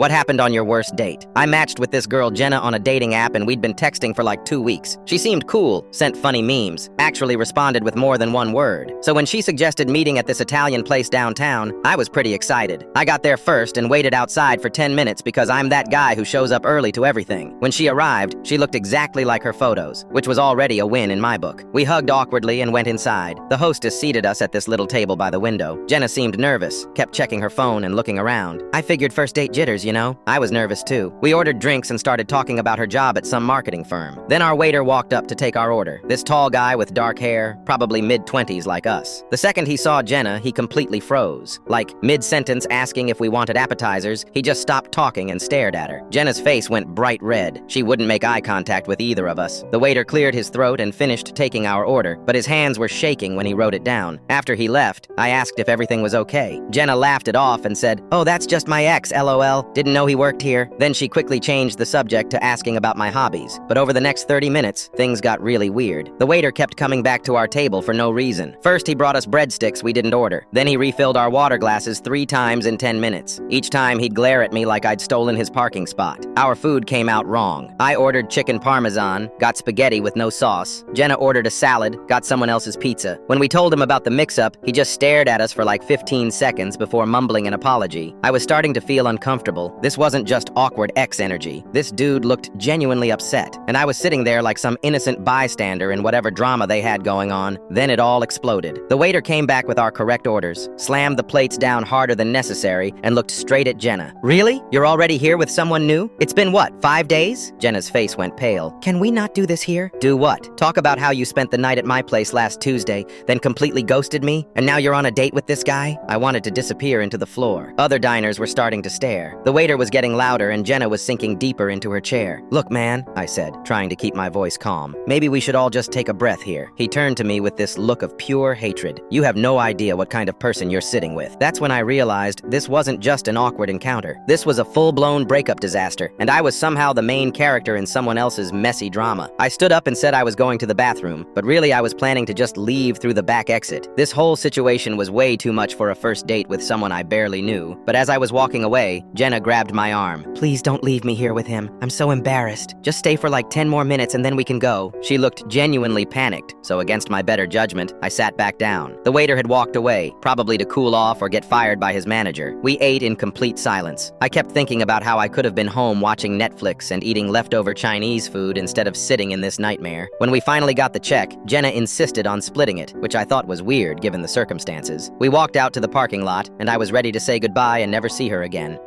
What happened on your worst date? I matched with this girl Jenna on a dating app and we'd been texting for like 2 weeks. She seemed cool, sent funny memes, actually responded with more than one word. So when she suggested meeting at this Italian place downtown, I was pretty excited. I got there first and waited outside for 10 minutes because I'm that guy who shows up early to everything. When she arrived, she looked exactly like her photos, which was already a win in my book. We hugged awkwardly and went inside. The hostess seated us at this little table by the window. Jenna seemed nervous, kept checking her phone and looking around. I figured first date jitters, you know? I was nervous too. We ordered drinks and started talking about her job at some marketing firm. Then our waiter walked up to take our order. This tall guy with dark hair, probably mid-20s like us. The second he saw Jenna, he completely froze. Like, mid-sentence asking if we wanted appetizers, he just stopped talking and stared at her. Jenna's face went bright red. She wouldn't make eye contact with either of us. The waiter cleared his throat and finished taking our order, but his hands were shaking when he wrote it down. After he left, I asked if everything was okay. Jenna laughed it off and said, "Oh, that's just my ex, LOL. Didn't know he worked here." Then she quickly changed the subject to asking about my hobbies. But over the next 30 minutes, things got really weird. The waiter kept coming back to our table for no reason. First, he brought us breadsticks we didn't order. Then he refilled our water glasses 3 times in 10 minutes. Each time, he'd glare at me like I'd stolen his parking spot. Our food came out wrong. I ordered chicken parmesan, got spaghetti with no sauce. Jenna ordered a salad, got someone else's pizza. When we told him about the mix-up, he just stared at us for like 15 seconds before mumbling an apology. I was starting to feel uncomfortable. This wasn't just awkward ex energy. This dude looked genuinely upset, and I was sitting there like some innocent bystander in whatever drama they had going on. Then it all exploded. The waiter came back with our correct orders, slammed the plates down harder than necessary, and looked straight at Jenna. "Really? You're already here with someone new? It's been what, 5 days?" Jenna's face went pale. "Can we not do this here?" "Do what? Talk about how you spent the night at my place last Tuesday, then completely ghosted me, and now you're on a date with this guy?" I wanted to disappear into the floor. Other diners were starting to stare. The waiter was getting louder and Jenna was sinking deeper into her chair. "Look, man," I said, trying to keep my voice calm. "Maybe we should all just take a breath here." He turned to me with this look of pure hatred. "You have no idea what kind of person you're sitting with." That's when I realized this wasn't just an awkward encounter. This was a full-blown breakup disaster, and I was somehow the main character in someone else's messy drama. I stood up and said I was going to the bathroom, but really I was planning to just leave through the back exit. This whole situation was way too much for a first date with someone I barely knew, but as I was walking away, Jenna grabbed my arm. "Please don't leave me here with him. I'm so embarrassed. Just stay for like 10 more minutes and then we can go." She looked genuinely panicked, so against my better judgment, I sat back down. The waiter had walked away, probably to cool off or get fired by his manager. We ate in complete silence. I kept thinking about how I could have been home watching Netflix and eating leftover Chinese food instead of sitting in this nightmare. When we finally got the check, Jenna insisted on splitting it, which I thought was weird given the circumstances. We walked out to the parking lot, and I was ready to say goodbye and never see her again.